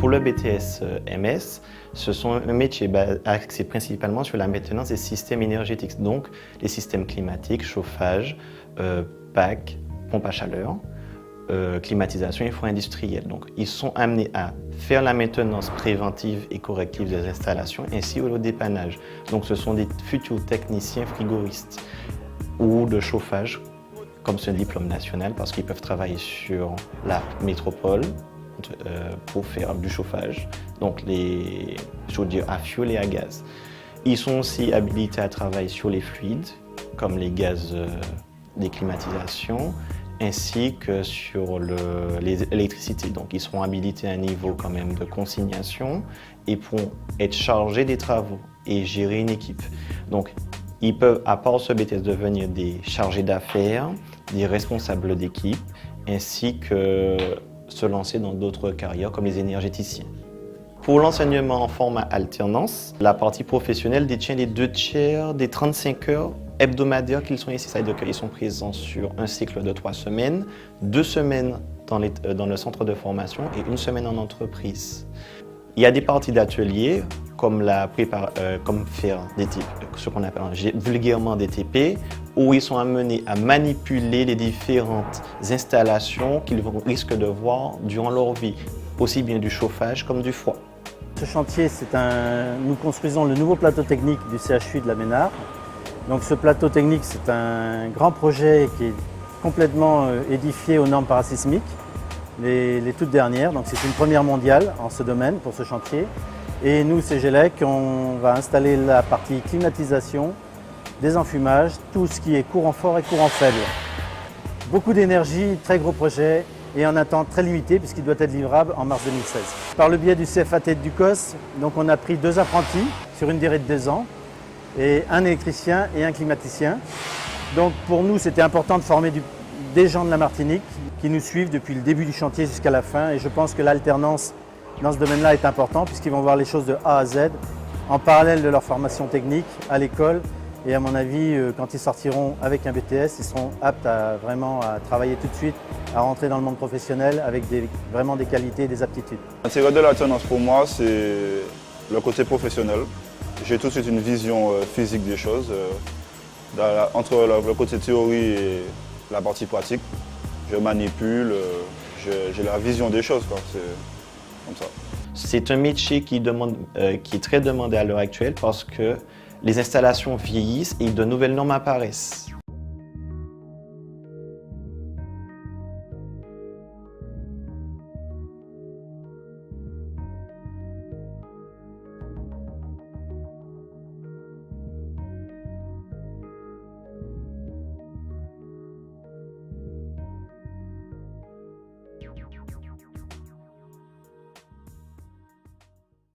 Pour le BTS MS, ce sont un métier axé principalement sur la maintenance des systèmes énergétiques, donc les systèmes climatiques, chauffage, PAC, pompe à chaleur, climatisation et fours industriels. Donc, ils sont amenés à faire la maintenance préventive et corrective des installations ainsi que le dépannage. Donc, ce sont des futurs techniciens frigoristes ou de chauffage, comme c'est un diplôme national, parce qu'ils peuvent travailler sur la métropole pour faire du chauffage, donc les chaudières à fioul et à gaz. Ils sont aussi habilités à travailler sur les fluides, comme les gaz des climatisations, ainsi que sur l'électricité. Donc ils seront habilités à un niveau quand même de consignation et pourront être chargés des travaux et gérer une équipe. Donc ils peuvent, à part ce BTS, devenir des chargés d'affaires, des responsables d'équipe, ainsi que se lancer dans d'autres carrières comme les énergéticiens. Pour l'enseignement en format alternance, la partie professionnelle détient les 2/3 des 35 heures hebdomadaires qu'ils sont ici. C'est-à-dire qu'ils sont présents sur un cycle de 3 semaines, 2 semaines dans le centre de formation et 1 semaine en entreprise. Il y a des parties d'ateliers comme faire des TP, ce qu'on appelle vulgairement des TP, où ils sont amenés à manipuler les différentes installations qu'ils risquent de voir durant leur vie, aussi bien du chauffage comme du froid. Ce chantier, nous construisons le nouveau plateau technique du CHU de la Ménard. Donc ce plateau technique, c'est un grand projet qui est complètement édifié aux normes parasismiques, les toutes dernières. Donc c'est une première mondiale en ce domaine pour ce chantier. Et nous, CGELEC, on va installer la partie climatisation, désenfumage, tout ce qui est courant fort et courant faible. Beaucoup d'énergie, très gros projet et en un temps très limité puisqu'il doit être livrable en mars 2016. Par le biais du CFAT de Ducos, donc on a pris 2 apprentis sur une durée de 2 ans et un électricien et un climaticien. Donc pour nous, c'était important de former des gens de la Martinique qui nous suivent depuis le début du chantier jusqu'à la fin et je pense que l'alternance dans ce domaine-là est important puisqu'ils vont voir les choses de A à Z en parallèle de leur formation technique à l'école. Et à mon avis, quand ils sortiront avec un BTS, ils seront aptes à travailler tout de suite, à rentrer dans le monde professionnel avec vraiment des qualités et des aptitudes. L'intérêt de l'alternance pour moi, c'est le côté professionnel. J'ai tout de suite une vision physique des choses. Entre le côté théorie et la partie pratique, je manipule, j'ai la vision des choses, quoi. C'est comme ça. C'est un métier qui est très demandé à l'heure actuelle parce que les installations vieillissent et de nouvelles normes apparaissent.